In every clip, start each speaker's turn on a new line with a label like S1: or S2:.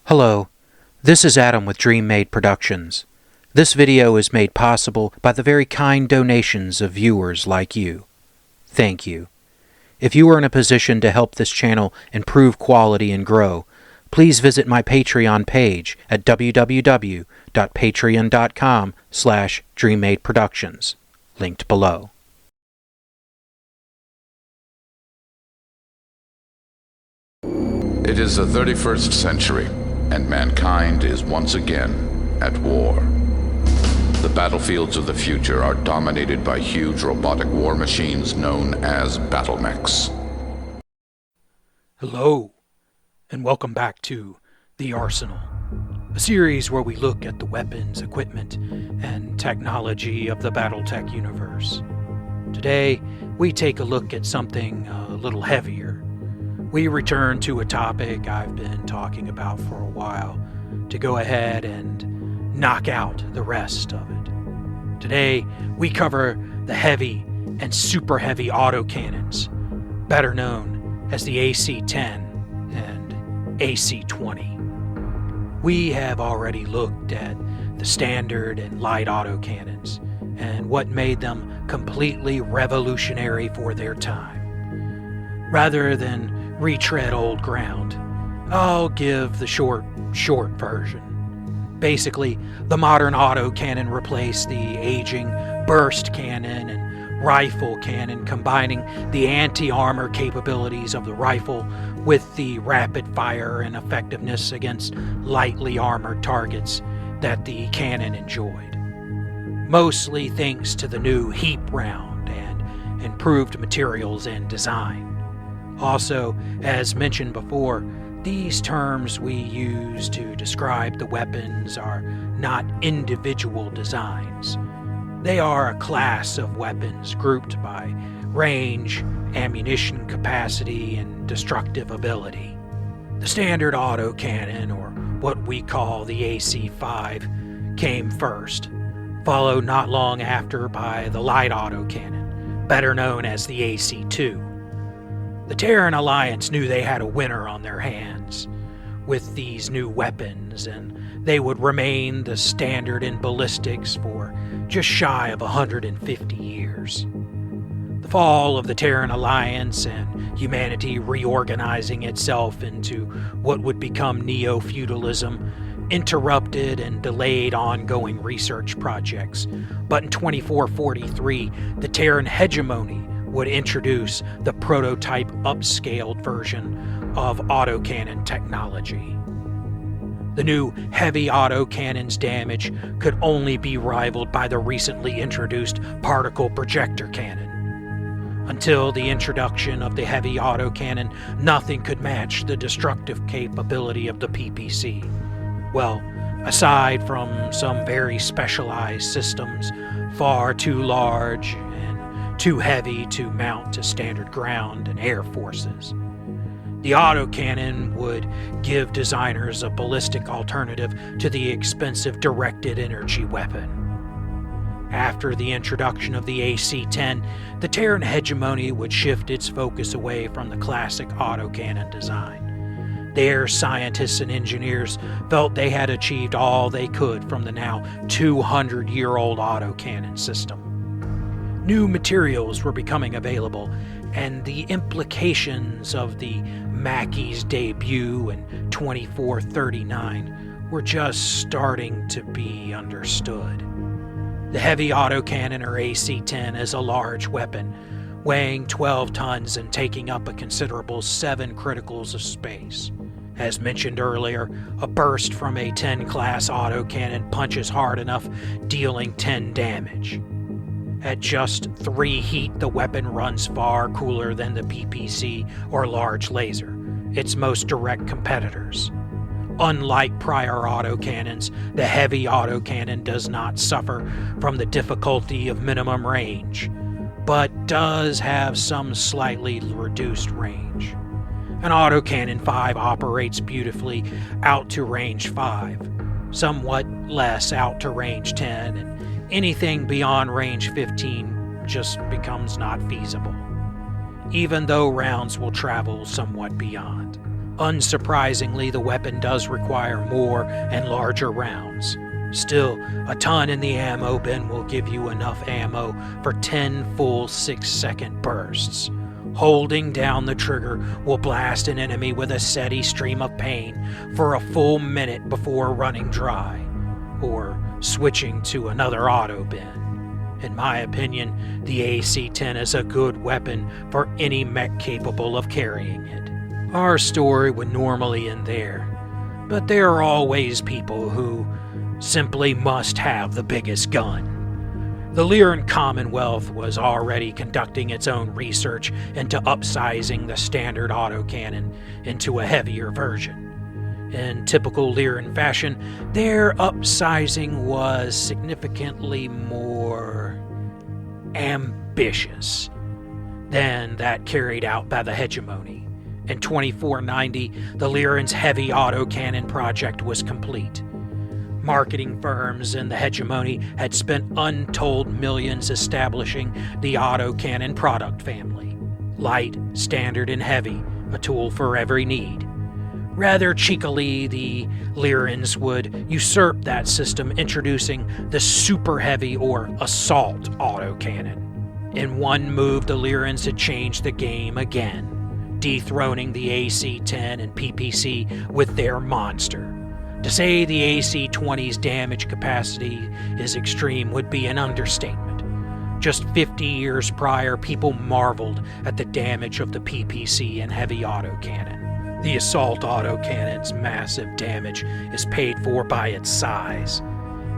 S1: Hello, this is Adam with DreamMade Productions. This video is made possible by the very kind donations of viewers like you. Thank you. If you are in a position to help this channel improve quality and grow, please visit my Patreon page at www.patreon.com/DreamMadeProductions, linked below.
S2: It is the 31st century, and mankind is once again at war. The battlefields of the future are dominated by huge robotic war machines known as battle mechs.
S1: Hello, and welcome back to The Arsenal, a series where we look at the weapons, equipment, and technology of the BattleTech universe. Today, we take a look at something a little heavier. We return to a topic I've been talking about for a while to go ahead and knock out the rest of it. Today, we cover the heavy and super heavy autocannons, better known as the AC-10 and AC-20. We have already looked at the standard and light autocannons and what made them completely revolutionary for their time. Rather than retread old ground, I'll give the short version. Basically, the modern autocannon replaced the aging burst cannon and rifle cannon, combining the anti-armor capabilities of the rifle with the rapid fire and effectiveness against lightly armored targets that the cannon enjoyed. Mostly thanks to the new heap round and improved materials and design. Also, as mentioned before, these terms we use to describe the weapons are not individual designs. They are a class of weapons grouped by range, ammunition capacity, and destructive ability. The standard autocannon, or what we call the AC-5, came first, followed not long after by the light autocannon, better known as the AC-2. The Terran Alliance knew they had a winner on their hands with these new weapons, and they would remain the standard in ballistics for just shy of 150 years. The fall of the Terran Alliance and humanity reorganizing itself into what would become neo-feudalism interrupted and delayed ongoing research projects, but in 2443, the Terran hegemony would introduce the prototype upscaled version of autocannon technology. The new heavy autocannon's damage could only be rivaled by the recently introduced particle projector cannon. Until the introduction of the heavy autocannon, nothing could match the destructive capability of the PPC. Well, aside from some very specialized systems far too large too heavy to mount to standard ground and air forces. The autocannon would give designers a ballistic alternative to the expensive directed energy weapon. After the introduction of the AC-10, the Terran hegemony would shift its focus away from the classic autocannon design. Their scientists and engineers felt they had achieved all they could from the now 200-year-old autocannon system. New materials were becoming available, and the implications of the Mackey's debut in 2439 were just starting to be understood. The heavy autocannon, or AC-10, is a large weapon, weighing 12 tons and taking up a considerable 7 criticals of space. As mentioned earlier, a burst from a 10-class autocannon punches hard enough, dealing 10 damage. At just 3 heat, the weapon runs far cooler than the PPC or large laser, its most direct competitors. Unlike prior autocannons, the heavy autocannon does not suffer from the difficulty of minimum range, but does have some slightly reduced range. An autocannon 5 operates beautifully out to range 5, somewhat less out to range 10, and anything beyond range 15 just becomes not feasible, even though rounds will travel somewhat beyond. Unsurprisingly, the weapon does require more and larger rounds. Still, a ton in the ammo bin will give you enough ammo for 10 full 6-second bursts. Holding down the trigger will blast an enemy with a steady stream of pain for a full minute before running dry, or switching to another auto bin. In my opinion, the AC-10 is a good weapon for any mech capable of carrying it. Our story would normally end there, but there are always people who simply must have the biggest gun. The Lyran Commonwealth was already conducting its own research into upsizing the standard autocannon into a heavier version. In typical Lyran fashion, their upsizing was significantly more ambitious than that carried out by the Hegemony. In 2490, the Lyran's heavy autocannon project was complete. Marketing firms in the Hegemony had spent untold millions establishing the autocannon product family. Light, standard, and heavy, a tool for every need. Rather cheekily, the Lyrans would usurp that system, introducing the super heavy or assault autocannon. In one move, the Lyrans had changed the game again, dethroning the AC-10 and PPC with their monster. To say the AC-20's damage capacity is extreme would be an understatement. Just 50 years prior, people marveled at the damage of the PPC and heavy autocannon. The assault autocannon's massive damage is paid for by its size.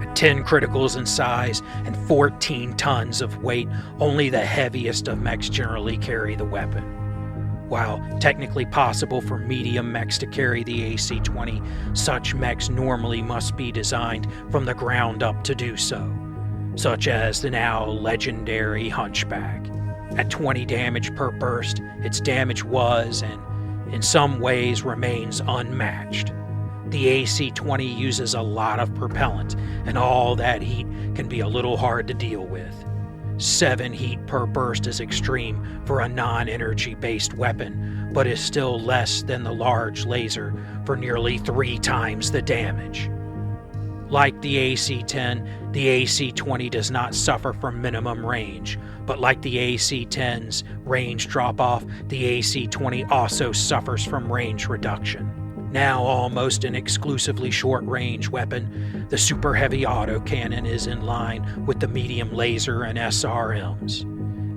S1: At 10 criticals in size and 14 tons of weight, only the heaviest of mechs generally carry the weapon. While technically possible for medium mechs to carry the AC-20, such mechs normally must be designed from the ground up to do so, such as the now legendary Hunchback. At 20 damage per burst, its damage was, and in some ways remains, unmatched. The AC-20 uses a lot of propellant, and all that heat can be a little hard to deal with. 7 heat per burst is extreme for a non-energy based weapon, but is still less than the large laser for nearly 3 times the damage. Like the AC-10, the AC-20 does not suffer from minimum range, but like the AC-10's range drop-off, the AC-20 also suffers from range reduction. Now almost an exclusively short-range weapon, the super heavy autocannon is in line with the medium laser and SRMs.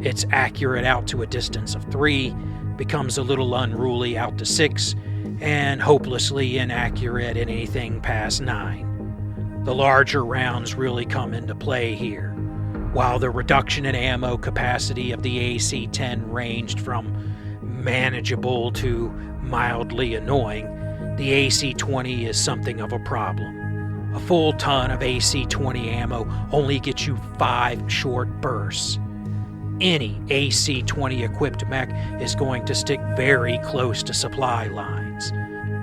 S1: It's accurate out to a distance of 3, becomes a little unruly out to 6, and hopelessly inaccurate in anything past 9. The larger rounds really come into play here. While the reduction in ammo capacity of the AC-10 ranged from manageable to mildly annoying, the AC-20 is something of a problem. A full ton of AC-20 ammo only gets you 5 short bursts. Any AC-20 equipped mech is going to stick very close to supply lines.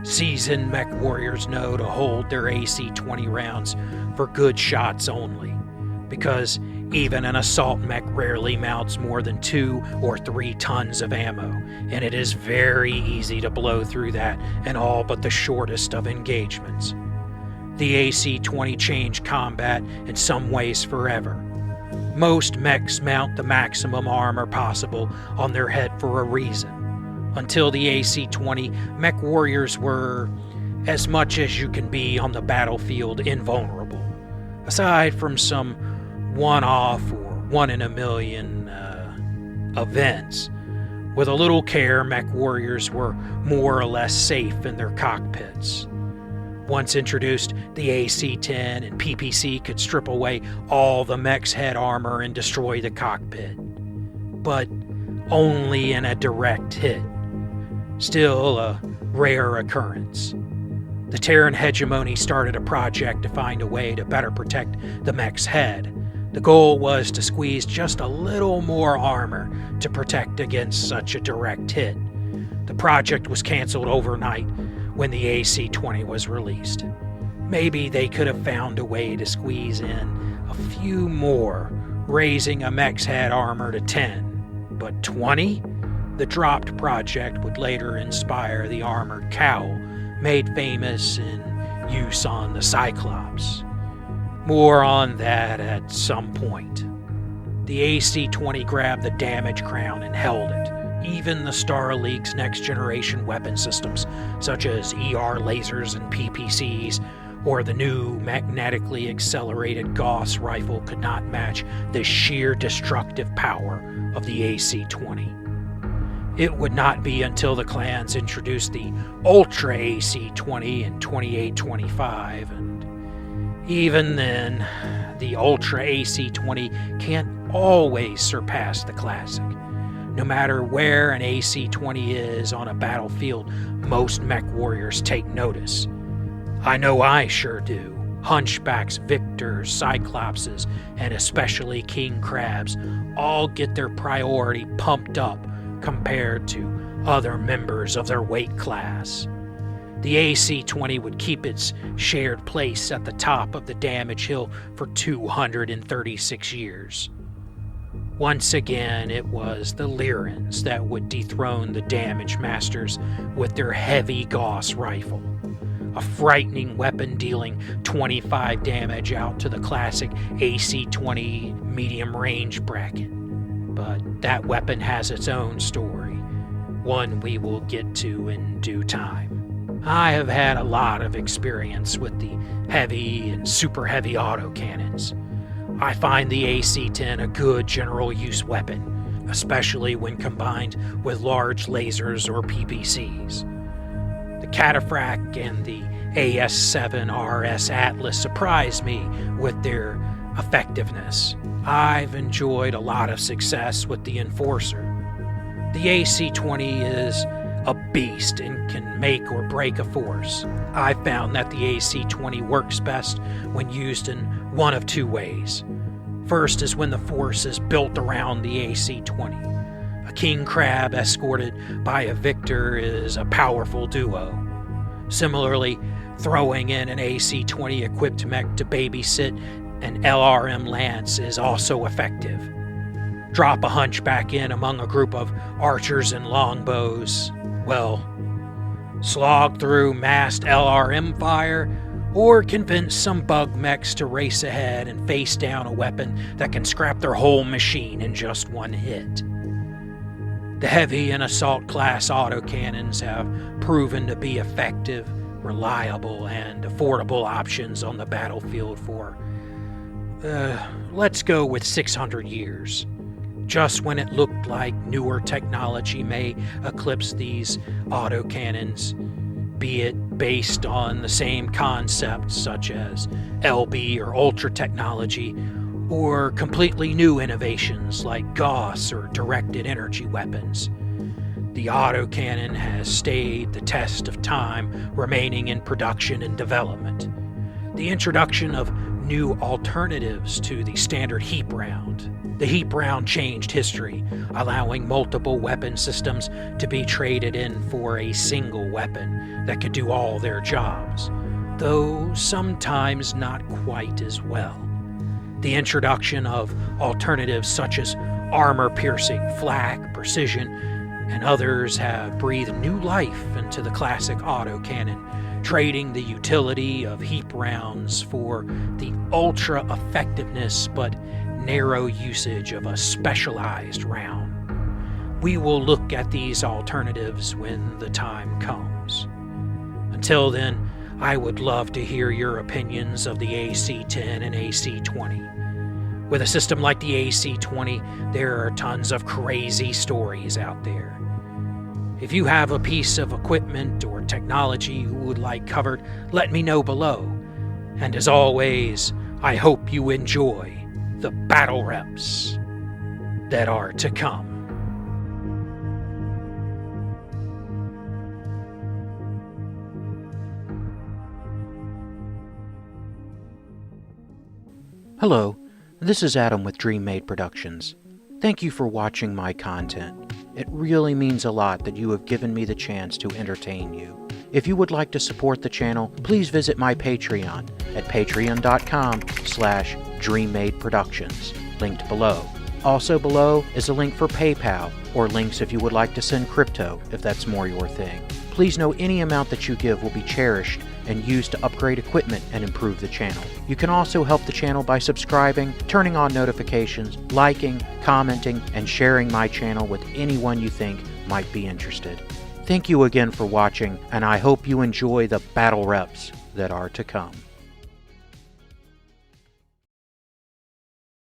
S1: Seasoned mech warriors know to hold their AC-20 rounds for good shots only, because even an assault mech rarely mounts more than 2 or 3 tons of ammo, and it is very easy to blow through that in all but the shortest of engagements. The AC-20 changed combat in some ways forever. Most mechs mount the maximum armor possible on their head for a reason. Until the AC-20, mech warriors were, as much as you can be on the battlefield, invulnerable. Aside from some one-off or one-in-a-million events. With a little care, mech warriors were more or less safe in their cockpits. Once introduced, the AC-10 and PPC could strip away all the mech's head armor and destroy the cockpit. But only in a direct hit. Still a rare occurrence. The Terran Hegemony started a project to find a way to better protect the mech's head. The goal was to squeeze just a little more armor to protect against such a direct hit. The project was canceled overnight when the AC-20 was released. Maybe they could have found a way to squeeze in a few more, raising a mech's head armor to 10. But 20? The dropped project would later inspire the armored cowl, made famous in use on the Cyclops. More on that at some point. The AC-20 grabbed the damage crown and held it. Even the Starlink's next-generation weapon systems, such as ER lasers and PPCs, or the new magnetically accelerated Gauss rifle, could not match the sheer destructive power of the AC-20. It would not be until the clans introduced the Ultra AC-20 in 2825, and even then, the Ultra AC-20 can't always surpass the classic. No matter where an AC-20 is on a battlefield, most mech warriors take notice. I know I sure do. Hunchbacks, Victors, Cyclopses, and especially King Crabs all get their priority pumped up compared to other members of their weight class. The AC-20 would keep its shared place at the top of the damage hill for 236 years. Once again, it was the Lyrans that would dethrone the damage masters with their heavy Gauss rifle, a frightening weapon dealing 25 damage out to the classic AC-20 medium range bracket. But that weapon has its own story, one we will get to in due time. I have had a lot of experience with the heavy and super heavy autocannons. I find the AC-10 a good general use weapon, especially when combined with large lasers or PPCs. The Cataphract and the AS-7 RS Atlas surprised me with their effectiveness. I've enjoyed a lot of success with the Enforcer. The AC-20 is a beast and can make or break a force. I've found that the AC-20 works best when used in one of two ways. First is when the force is built around the AC-20. A King Crab escorted by a Victor is a powerful duo. Similarly, throwing in an AC-20 equipped mech to babysit an LRM Lance is also effective. Drop a Hunchback in among a group of archers and longbows, well, slog through massed LRM fire, or convince some bug mechs to race ahead and face down a weapon that can scrap their whole machine in just one hit. The heavy and assault class autocannons have proven to be effective, reliable, and affordable options on the battlefield for, let's go with 600 years. Just when it looked like newer technology may eclipse these autocannons, be it based on the same concepts such as LB or Ultra technology, or completely new innovations like Gauss or directed energy weapons. The autocannon has stayed the test of time, remaining in production and development. The introduction of new alternatives to the standard heap round. The heap round changed history, allowing multiple weapon systems to be traded in for a single weapon that could do all their jobs, though sometimes not quite as well. The introduction of alternatives such as armor-piercing, flak, precision, and others have breathed new life into the classic autocannon, trading the utility of heap rounds for the ultra effectiveness but narrow usage of a specialized round. We will look at these alternatives when the time comes. Until then, I would love to hear your opinions of the AC-10 and AC-20. With a system like the AC-20, there are tons of crazy stories out there. If you have a piece of equipment or technology you would like covered, let me know below. And as always, I hope you enjoy the battle reps that are to come. Hello, this is Adam with Dream Made Productions. Thank you for watching my content. It really means a lot that you have given me the chance to entertain you. If you would like to support the channel, please visit my Patreon at patreon.com/DreamMadeProductions, linked below. Also below is a link for PayPal, or links if you would like to send crypto, if that's more your thing. Please know any amount that you give will be cherished and used to upgrade equipment and improve the channel. You can also help the channel by subscribing, turning on notifications, liking, commenting, and sharing my channel with anyone you think might be interested. Thank you again for watching, and I hope you enjoy the battle reps that are to come.